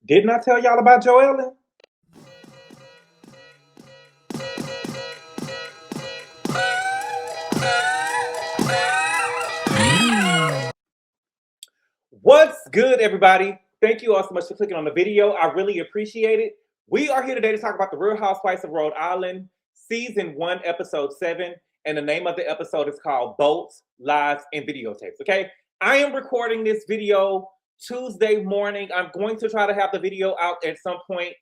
Didn't I tell y'all about Joellen? What's good, everybody? Thank you all so much for clicking on the video. I really appreciate it. We are here today to talk about the Real Housewives of Rhode Island, Season 1, Episode 7. And the name of the episode is called Bolts, Lies, and Videotapes, okay? I am recording this video Tuesday morning. I'm going to try to have the video out at some point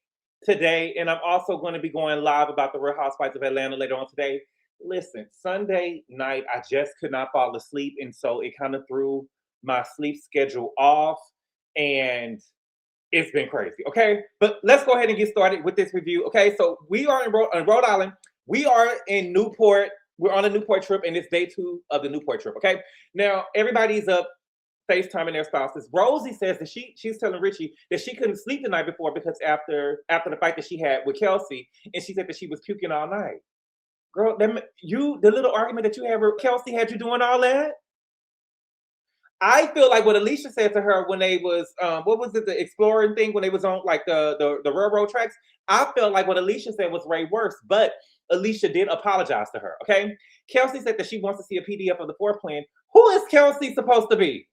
today. And I'm also going to be going live about the Real Housewives of Atlanta later on today. Listen, Sunday night, I just could not fall asleep. And so it kind of threw my sleep schedule off, and it's been crazy, okay? But let's go ahead and get started with this review, okay? So we are in Rhode Island. We are in Newport. We're on a Newport trip, and it's day 2 of the Newport trip, okay? Now, everybody's up FaceTiming their spouses. Rosie says that she's telling Richie that she couldn't sleep the night before because after the fight that she had with Kelsey, and she said that she was puking all night. Girl, the little argument that you had with Kelsey had you doing all that? I feel like what Alicia said to her when they was, what was it, the exploring thing when they was on like the railroad tracks? I felt like what Alicia said was way worse, but Alicia did apologize to her, okay? Kelsey said that she wants to see a PDF of the floor plan. Who is Kelsey supposed to be?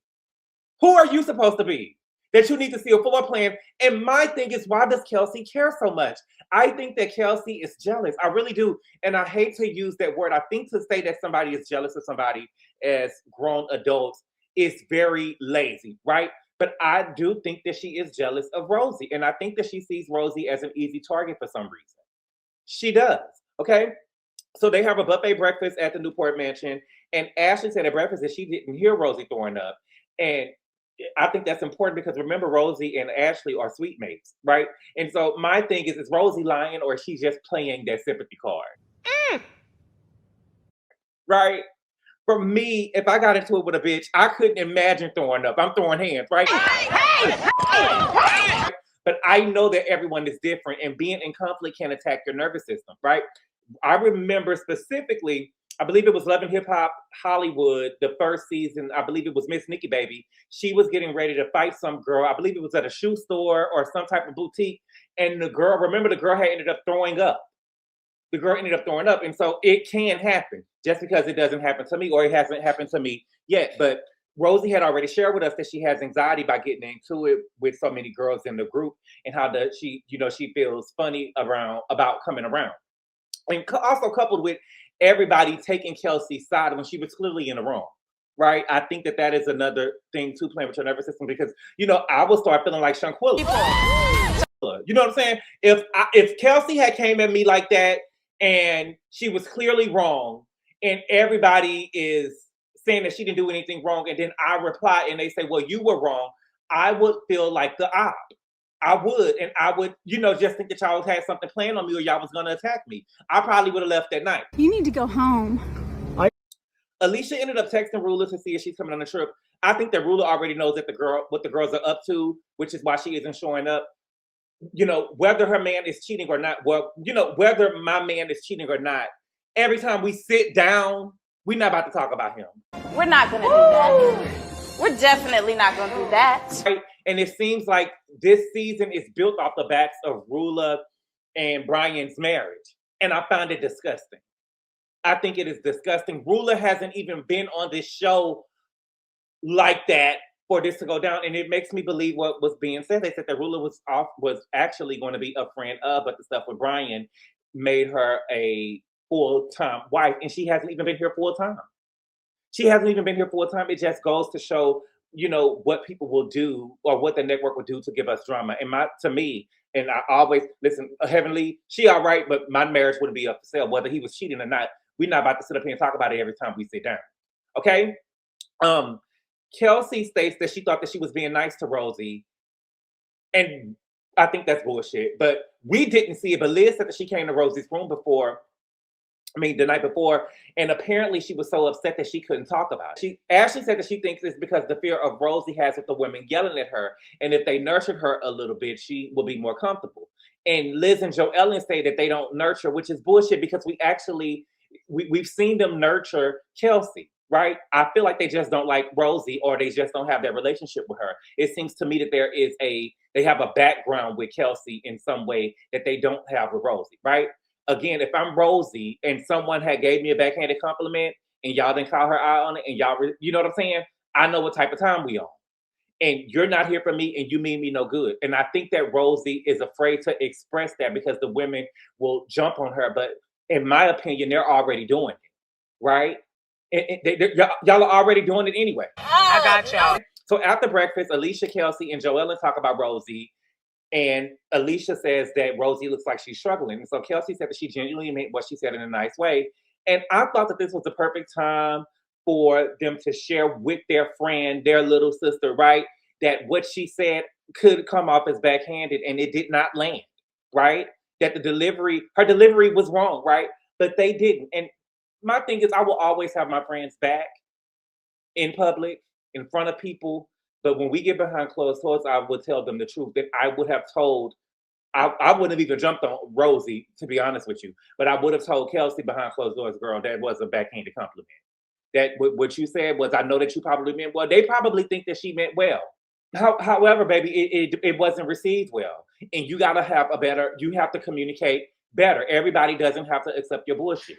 Who are you supposed to be? That you need to see a floor plan. And my thing is, why does Kelsey care so much? I think that Kelsey is jealous. I really do. And I hate to use that word. I think to say that somebody is jealous of somebody as grown adults is very lazy, right? But I do think that she is jealous of Rosie. And I think that she sees Rosie as an easy target for some reason. She does, okay? So they have a buffet breakfast at the Newport mansion. And Ashley said at breakfast that she didn't hear Rosie throwing up. And I think that's important because remember, Rosie and Ashley are sweet mates, right? And so my thing is Rosie lying or is she just playing that sympathy card? Right? For me, if I got into it with a bitch, I couldn't imagine throwing up. I'm throwing hands, right? Hey! But I know that everyone is different, and being in conflict can attack your nervous system, right? I remember specifically, I believe it was Love and Hip Hop Hollywood, the first season. I believe it was Miss Nikki Baby. She was getting ready to fight some girl. I believe it was at a shoe store or some type of boutique. And the girl had ended up throwing up. The girl ended up throwing up. And so it can happen just because it doesn't happen to me or it hasn't happened to me yet. But Rosie had already shared with us that she has anxiety by getting into it with so many girls in the group and how she feels funny about coming around. And also coupled with everybody taking Kelsey's side when she was clearly in the wrong, right? I think that is another thing too, playing with your nervous system because, I will start feeling like Shanquilla. You know what I'm saying? If Kelsey had came at me like that, and she was clearly wrong, and everybody is saying that she didn't do anything wrong, and then I reply and they say, well, you were wrong, I would feel like the op. I would, and I would, just think that y'all had something planned on me or y'all was going to attack me. I probably would have left that night. You need to go home. Alicia ended up texting Rulla to see if she's coming on the trip. I think that Rulla already knows that what the girls are up to, which is why she isn't showing up. Whether her man is cheating or not, whether my man is cheating or not, every time we sit down, we're not about to talk about him. We're not going to do that. We're definitely not going to do that. Right? And it seems like this season is built off the backs of Rulla and Brian's marriage. And I found it disgusting. I think it is disgusting. Rulla hasn't even been on this show like that for this to go down, and it makes me believe what was being said. They said that Rulla was actually going to be a friend of, but the stuff with Brian made her a full-time wife, and she hasn't even been here full-time. She hasn't even been here full-time. It just goes to show, what people will do or what the network will do to give us drama. And to me, and I always listen, Heavenly, she all right, but my marriage wouldn't be up for sale, whether he was cheating or not. We're not about to sit up here and talk about it every time we sit down. Okay? Kelsey states that she thought that she was being nice to Rosie. And I think that's bullshit. But we didn't see it. But Liz said that she came to Rosie's room the night before. And apparently she was so upset that she couldn't talk about it. Ashley said that she thinks it's because the fear of Rosie has with the women yelling at her. And if they nurtured her a little bit, she will be more comfortable. And Liz and Joellen say that they don't nurture, which is bullshit because we've seen them nurture Kelsey. Right? I feel like they just don't like Rosie or they just don't have that relationship with her. It seems to me that there is a They have a background with Kelsey in some way that they don't have with Rosie, right? Again, if I'm Rosie and someone had gave me a backhanded compliment and y'all didn't call her out on it and y'all, you know what I'm saying? I know what type of time we on. And you're not here for me and you mean me no good. And I think that Rosie is afraid to express that because the women will jump on her. But in my opinion, they're already doing it, right? Y'all are already doing it anyway. I got y'all. So after breakfast, Alicia, Kelsey, and Joellen talk about Rosie. And Alicia says that Rosie looks like she's struggling. And so Kelsey said that she genuinely meant what she said in a nice way. And I thought that this was the perfect time for them to share with their friend, their little sister, right? That what she said could come off as backhanded and it did not land, right? That her delivery was wrong, right? But they didn't. And my thing is, I will always have my friends back in public, in front of people. But when we get behind closed doors, I would tell them the truth. That I would have told, I wouldn't have even jumped on Rosie, to be honest with you. But I would have told Kelsey behind closed doors, girl, that was a backhanded compliment. That what you said was, I know that you probably meant well. They probably think that she meant well. However, baby, it wasn't received well. And you got to have you have to communicate better. Everybody doesn't have to accept your bullshit.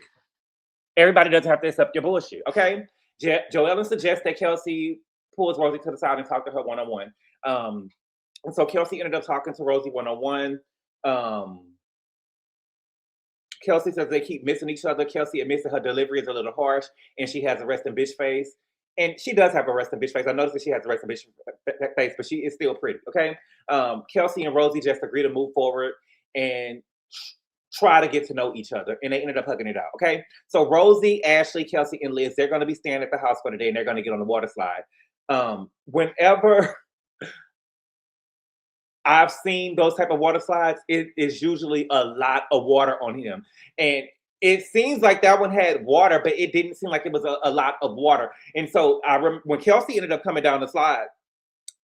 Everybody doesn't have to accept your bullshit, okay? Joellen suggests that Kelsey pulls Rosie to the side and talk to her one-on-one. And so Kelsey ended up talking to Rosie one-on-one. Kelsey says they keep missing each other. Kelsey admits that her delivery is a little harsh and she has a resting bitch face. And she does have a resting bitch face. I noticed that she has a resting bitch face, but she is still pretty, okay? Kelsey and Rosie just agree to move forward and try to get to know each other. And they ended up hugging it out, okay? So Rosie, Ashley, Kelsey, and Liz, they're going to be staying at the house for the day and they're going to get on the water slide. Whenever I've seen those type of water slides, it is usually a lot of water on him. And it seems like that one had water, but it didn't seem like it was a lot of water. And so I remember when Kelsey ended up coming down the slide,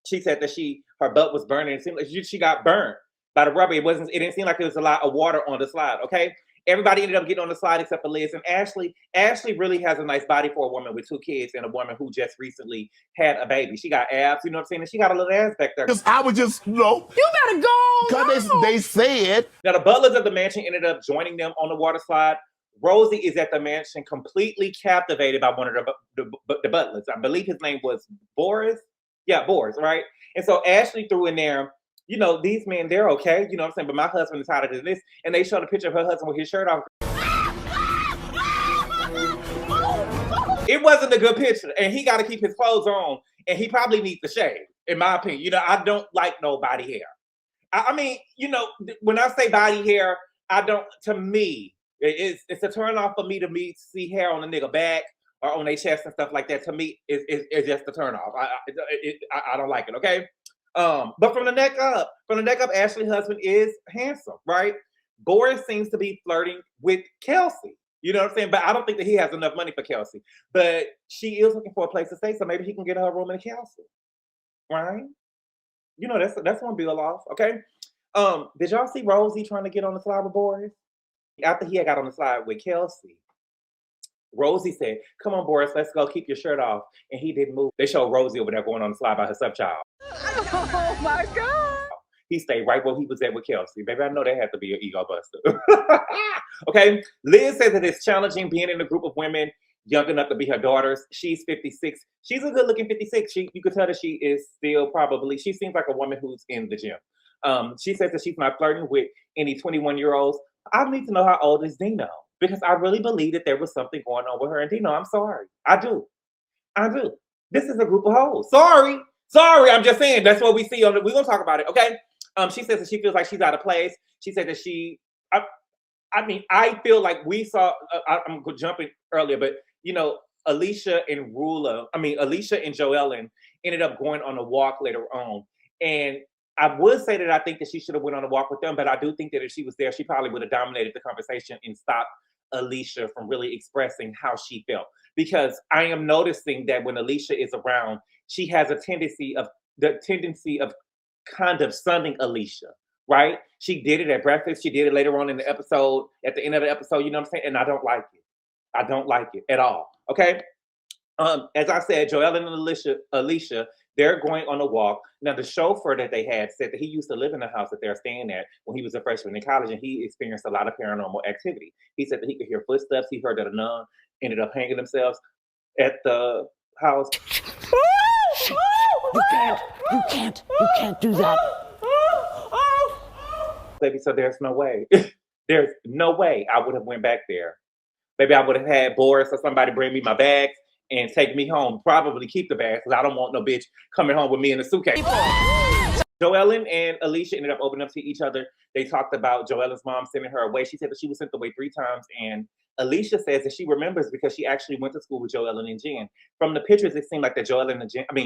she said that her butt was burning. It seemed like she got burned by the rubber. It didn't seem like there was a lot of water on the slide, okay? Everybody ended up getting on the slide except for Liz and Ashley. Ashley really has a nice body for a woman with 2 kids and a woman who just recently had a baby. She got abs, you know what I'm saying? And she got a little ass back there. I was just, you better go. Because they said. Now, the butlers of the mansion ended up joining them on the water slide. Rosie is at the mansion completely captivated by one of the butlers. I believe his name was Boris. Yeah, Boris, right? And so Ashley threw in there, you know, these men, they're okay. You know what I'm saying? But my husband is hotter than this. And they showed a picture of her husband with his shirt off. It wasn't a good picture. And he got to keep his clothes on. And he probably needs to shave, in my opinion. You know, I don't like no body hair. I mean, you know, when I say body hair, to me, it's a turn off for me to see hair on a nigga back or on their chest and stuff like that. To me, it's just a turn off. I don't like it, okay? But from the neck up, Ashley's husband is handsome, right? Boris seems to be flirting with Kelsey. You know what I'm saying? But I don't think that he has enough money for Kelsey. But she is looking for a place to stay, so maybe he can get her a room in Kelsey, right? You know, that's one bill off, okay? Did y'all see Rosie trying to get on the slide with Boris? After he had got on the slide with Kelsey, Rosie said, "Come on, Boris, let's go. Keep your shirt off." And he didn't move. They showed Rosie over there going on the slide by her stepchild. Oh my God. He stayed right where he was at with Kelsey. Baby, I know that had to be an ego buster. Okay. Liz says that it's challenging being in a group of women young enough to be her daughters. She's 56. She's a good looking 56. You could tell that she is still she seems like a woman who's in the gym. She says that she's not flirting with any 21-year-olds. I need to know how old is Dino, because I really believe that there was something going on with her and Dino. I'm sorry. I do. This is a group of hoes. Sorry. I'm just saying that's what we see we're going to talk about it. Okay. She says that she feels like she's out of place. She said that I feel like we saw, I'm jumping earlier, but you know, Alicia and Joellen ended up going on a walk later on. And I would say that I think that she should have went on a walk with them, but I do think that if she was there, she probably would have dominated the conversation and stopped Alicia from really expressing how she felt. Because I am noticing that when Alicia is around, she has a tendency of kind of sunning Alicia, right? She did it at breakfast. She did it later on in the episode, at the end of the episode, you know what I'm saying? And I don't like it. I don't like it at all, okay? As I said, Joellen and Alicia, They're going on a walk. Now, the chauffeur that they had said that he used to live in the house that they're staying at when he was a freshman in college, and he experienced a lot of paranormal activity. He said that he could hear footsteps. He heard that a nun ended up hanging themselves at the house. You can't do that. Baby, so there's no way. There's no way I would have went back there. Maybe I would have had Boris or somebody bring me my bags and take me home. Probably keep the bags because I don't want no bitch coming home with me in a suitcase. Joellen and Alicia ended up opening up to each other. They talked about Joellen's mom sending her away. She said that she was sent away 3 times. And Alicia says that she remembers because she actually went to school with Joellen and Jen. From the pictures, it seemed like that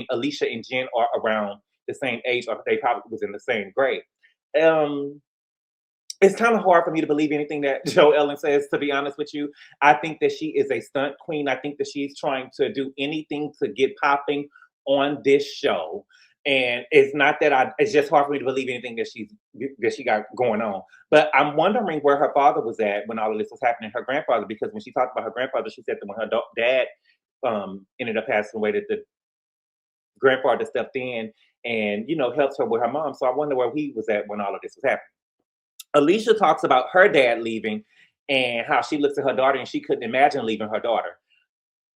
Alicia and Jen are around the same age, or they probably was in the same grade. It's kind of hard for me to believe anything that Joellen says, to be honest with you. I think that she is a stunt queen. I think that she's trying to do anything to get popping on this show. And it's not that it's just hard for me to believe anything that she got going on. But I'm wondering where her father was at when all of this was happening, her grandfather, because when she talked about her grandfather, she said that when her dad ended up passing away, that the grandfather stepped in and, helped her with her mom. So I wonder where he was at when all of this was happening. Alicia talks about her dad leaving and how she looks at her daughter and she couldn't imagine leaving her daughter.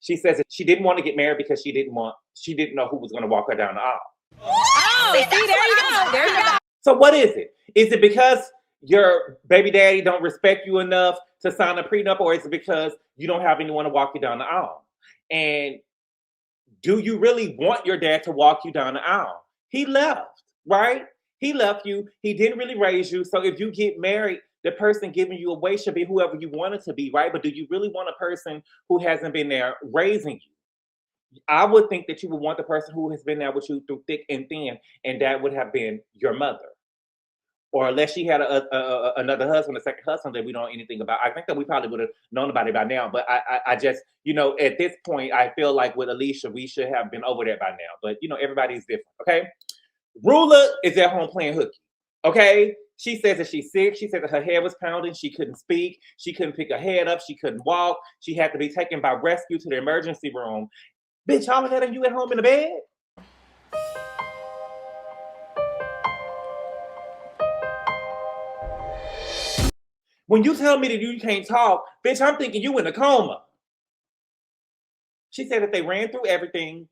She says that she didn't want to get married because she didn't know who was going to walk her down the aisle. Oh, see, there you go. There you go. So what is it? Is it because your baby daddy don't respect you enough to sign a prenup, or is it because you don't have anyone to walk you down the aisle? And do you really want your dad to walk you down the aisle? He left, right? He left you. He didn't really raise you. So if you get married, the person giving you away should be whoever you want it to be, right? But do you really want a person who hasn't been there raising you? I would think that you would want the person who has been there with you through thick and thin, and that would have been your mother. Or unless she had another husband, a second husband that we don't know anything about. I think that we probably would have known about it by now. But I just, at this point, I feel like with Alicia, we should have been over that by now. But, everybody's different, okay? Rulla is at home playing hooky, okay? She says that she's sick. She said that her head was pounding. She couldn't speak. She couldn't pick her head up. She couldn't walk. She had to be taken by rescue to the emergency room. Bitch, all of that, and you at home in the bed? When you tell me that you can't talk, bitch, I'm thinking you in a coma. She said that they ran through everything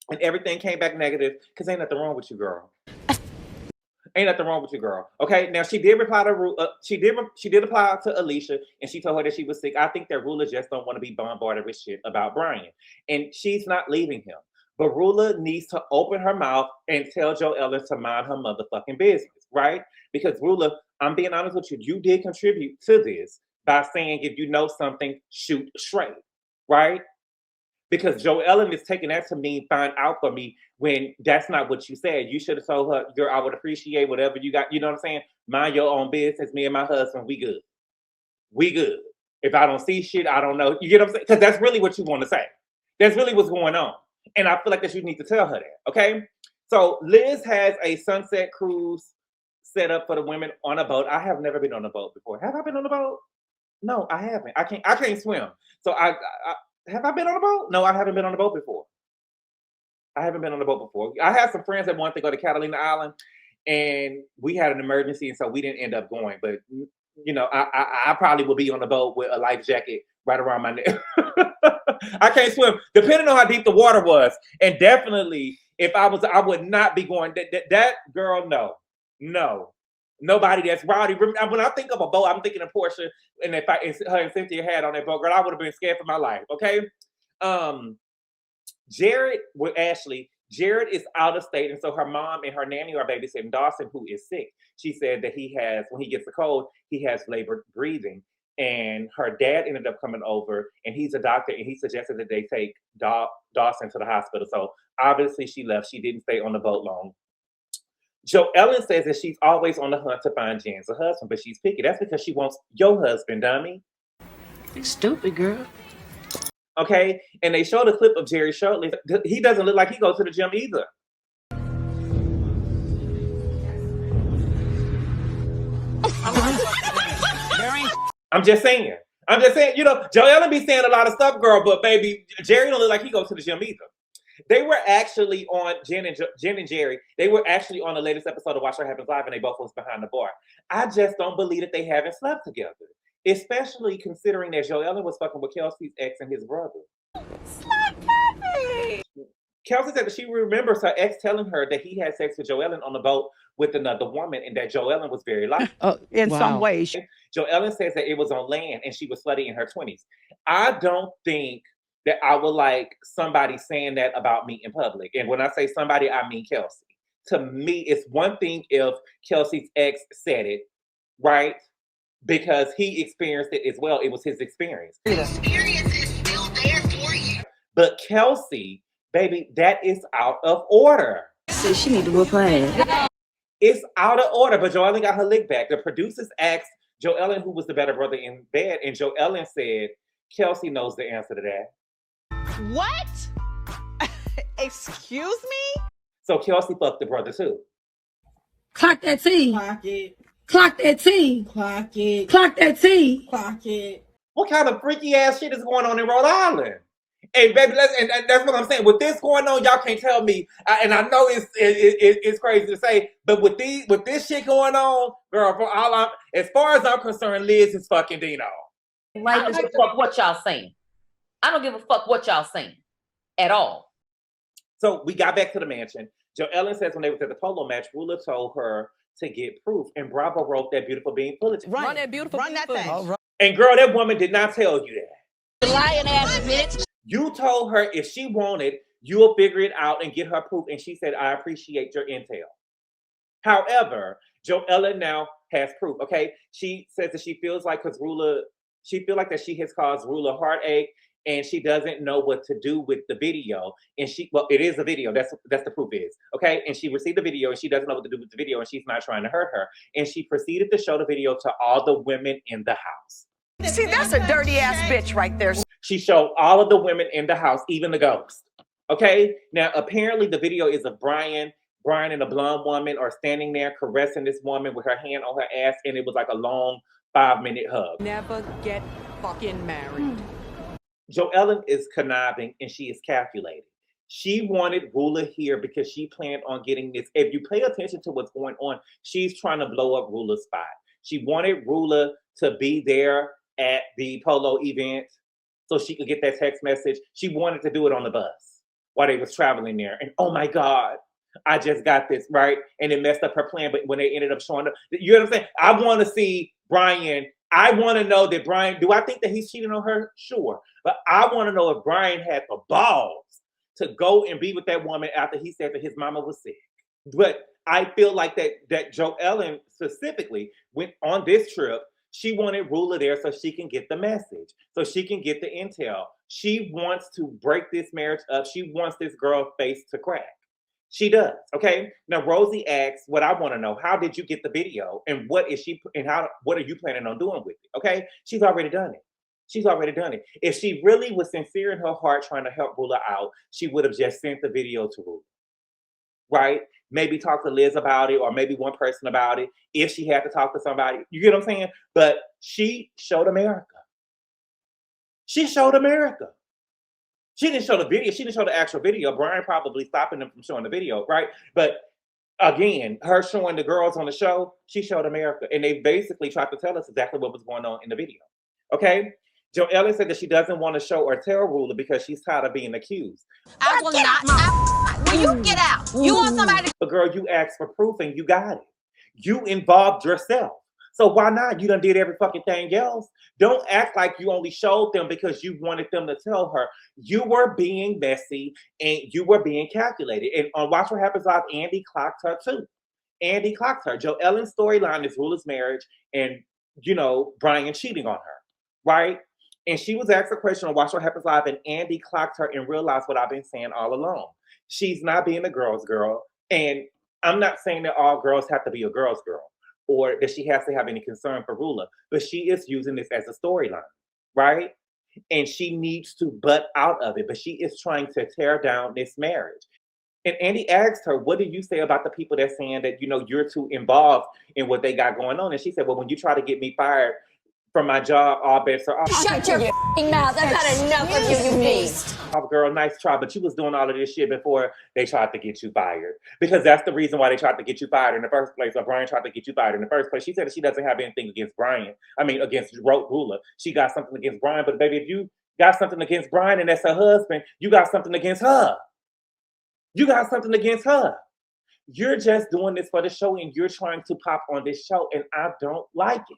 and everything came back negative because ain't nothing wrong with you, girl. Ain't nothing wrong with you, girl. Okay, now she did reply to she did apply to Alicia, and she told her that she was sick. I think that Rulla just don't want to be bombarded with shit about Brian, and she's not leaving him. But Rulla needs to open her mouth and tell Joellen to mind her motherfucking business, right? Because Rulla, I'm being honest with you, you did contribute to this by saying if you know something, shoot straight, right? Because Joellen is taking that to mean find out for me when that's not what you said. You should have told her, girl, I would appreciate whatever you got. You know what I'm saying? Mind your own business. Me and my husband, we good. We good. If I don't see shit, I don't know. You get what I'm saying? Because that's really what you want to say. That's really what's going on. And I feel like that you need to tell her that, okay? So Liz has a sunset cruise set up for the women on a boat. I have never been on a boat before. Have I been on a boat? No, I haven't. I can't swim. So have I been on a boat? No, I haven't been on a boat before. I haven't been on a boat before. I had some friends that wanted to go to Catalina Island, and we had an emergency, and so we didn't end up going. But I probably would be on a boat with a life jacket right around my neck. I can't swim, depending on how deep the water was, and definitely if I would not be going. That girl, no. Nobody that's rowdy. When I think of a boat, I'm thinking of Portia, and if her and Cynthia had on that boat, girl, I would have been scared for my life. Okay. Jared with Ashley. Jared is out of state, and so her mom and her nanny are babysitting Dawson, who is sick. She said that when he gets a cold, he has labored breathing. And her dad ended up coming over, and he's a doctor, and he suggested that they take Dawson to the hospital. So obviously she left. She didn't stay on the boat long. Joellen says that she's always on the hunt to find Jen's husband, but she's picky. That's because she wants your husband, dummy. You stupid girl. Okay, and they showed a clip of Jerry shirtless. He doesn't look like he goes to the gym either. I'm just saying. Joellen be saying a lot of stuff, girl, but baby, Jerry don't look like he goes to the gym either. They were actually on Jen and Jerry. They were actually on the latest episode of Watch What Happens Live, and they both was behind the bar. I just don't believe that they haven't slept together, especially considering that Joellen was fucking with Kelsey's ex and his brother. Slap Poppy! Kelsey said that she remembers her ex telling her that he had sex with Joellen on the boat with another woman, and that Joellen was very light. In some ways. Joellen says that it was on land, and she was slutty in her 20s. I don't think that I would like somebody saying that about me in public. And when I say somebody, I mean Kelsey. To me, it's one thing if Kelsey's ex said it, right? Because he experienced it as well. It was his experience. The experience is still there for you. But Kelsey, baby, that is out of order. So she need to whoop her ass. It's out of order, but Joellen got her lick back. The producers asked Joellen who was the better brother in bed, and Joellen said Kelsey knows the answer to that. What? Excuse me? So Kelsey fucked the brother too. Clock that T. Clock it. Clock that T. Clock it. Clock that T. Clock it. What kind of freaky ass shit is going on in Rhode Island? And baby, and that's what I'm saying. With this going on, y'all can't tell me. And I know it's crazy to say, but with this shit going on, girl, as far as I'm concerned, Liz is fucking Dino. I don't give a fuck what y'all saying. I don't give a fuck what y'all saying at all. So we got back to the mansion. Joellen says when they was at the polo match, Rulla told her to get proof, and Bravo wrote that beautiful being footage. Run that beautiful Run that thing. All right. And girl, that woman did not tell you that. Lying ass bitch. You told her if she wanted, you'll figure it out and get her proof. And she said, I appreciate your intel. However, Joellen now has proof, okay? She says that she feels like she feels like that she has caused Rulla heartache, and she doesn't know what to do with the video. And it is a video. That's the proof is, okay? And she received the video, and she doesn't know what to do with the video, and she's not trying to hurt her. And she proceeded to show the video to all the women in the house. See, that's a dirty ass bitch right there. She showed all of the women in the house, even the ghost. Okay? Now, apparently the video is of Brian and a blonde woman are standing there caressing this woman with her hand on her ass, and it was like a long 5-minute hug. Never get fucking married. Joellen is conniving, and she is calculating. She wanted Rulla here because she planned on getting this. If you pay attention to what's going on, she's trying to blow up Rulla's spot. She wanted Rulla to be there at the polo event so she could get that text message. She wanted to do it on the bus while they was traveling there. And oh my God, I just got this, right? And it messed up her plan, but when they ended up showing up, you know what I'm saying? I want to see Brian. I want to know that Brian, do I think that he's cheating on her? Sure. But I want to know if Brian had the balls to go and be with that woman after he said that his mama was sick. But I feel like that Joellen specifically went on this trip. She wanted Rulla there so she can get the message, so she can get the intel. She wants to break this marriage up. She wants this girl's face to crack. She does, okay? Now, Rosie asks, what I want to know, how did you get the video? And what are you planning on doing with it, okay? She's already done it. She's already done it. If she really was sincere in her heart trying to help Rulla out, she would have just sent the video to Rulla, right? Maybe talk to Liz about it, or maybe one person about it, if she had to talk to somebody. You get what I'm saying? But she showed America. She showed America. She didn't show the video. She didn't show the actual video. Brian probably stopping them from showing the video, right? But again, her showing the girls on the show, she showed America. And they basically tried to tell us exactly what was going on in the video, okay? Joellen said that she doesn't want to show or tell Rulla because she's tired of being accused. I will not. Will you get out? You want somebody? But girl, you asked for proof and you got it. You involved yourself. So why not? You done did every fucking thing else. Don't act like you only showed them because you wanted them to tell her. You were being messy and you were being calculated. And on Watch What Happens Live, Andy clocked her too. Andy clocked her. Joellen's storyline is Rulla's marriage and, you know, Brian cheating on her, right? And she was asked a question on Watch What Happens Live, and Andy clocked her and realized what I've been saying all along. She's not being a girl's girl. And I'm not saying that all girls have to be a girl's girl, or that she has to have any concern for Rulla, but she is using this as a storyline, right? And she needs to butt out of it, but she is trying to tear down this marriage. And Andy asked her, what do you say about the people that's saying that, you know, you're too involved in what they got going on? And she said, well, when you try to get me fired from my job, all bets are off. Shut your f***ing mouth. I've had enough of you, you beast. Oh, girl, nice try, but you was doing all of this shit before they tried to get you fired. Because that's the reason why they tried to get you fired in the first place, or Brian tried to get you fired in the first place. She said that she doesn't have anything against Brian. I mean, against Rulla. She got something against Brian, but baby, if you got something against Brian and that's her husband, you got something against her. You got something against her. You're just doing this for the show and you're trying to pop on this show, and I don't like it.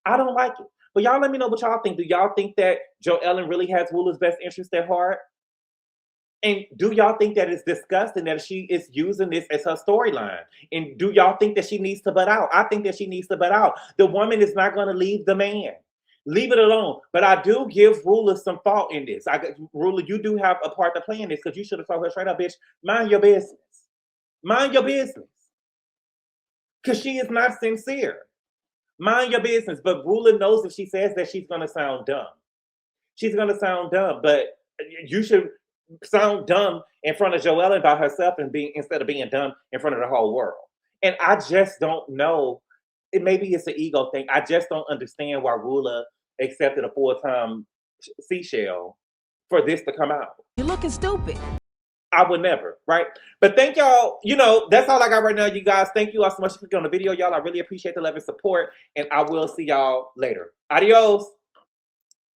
I don't like it. But y'all let me know what y'all think. Do y'all think that Joe Ellen really has Rulla's best interest at heart? And do y'all think that it's disgusting that she is using this as her storyline? And do y'all think that she needs to butt out? I think that she needs to butt out. The woman is not going to leave the man. Leave it alone. But I do give Rulla some fault in this. Rulla, you do have a part to play in this, because you should have told her straight up, bitch, mind your business. Mind your business. Because she is not sincere. Mind your business. But Rulla knows if she says that, she's going to sound dumb. She's going to sound dumb. But you should sound dumb in front of Joellen by herself and instead of being dumb in front of the whole world. And I just don't know. Maybe it's an ego thing. I just don't understand why Rulla accepted a full-time seashell for this to come out. You're looking stupid. I would never, right? But thank y'all. You know, that's all I got right now, you guys. Thank you all so much for clicking on the video, y'all. I really appreciate the love and support, and I will see y'all later. Adios.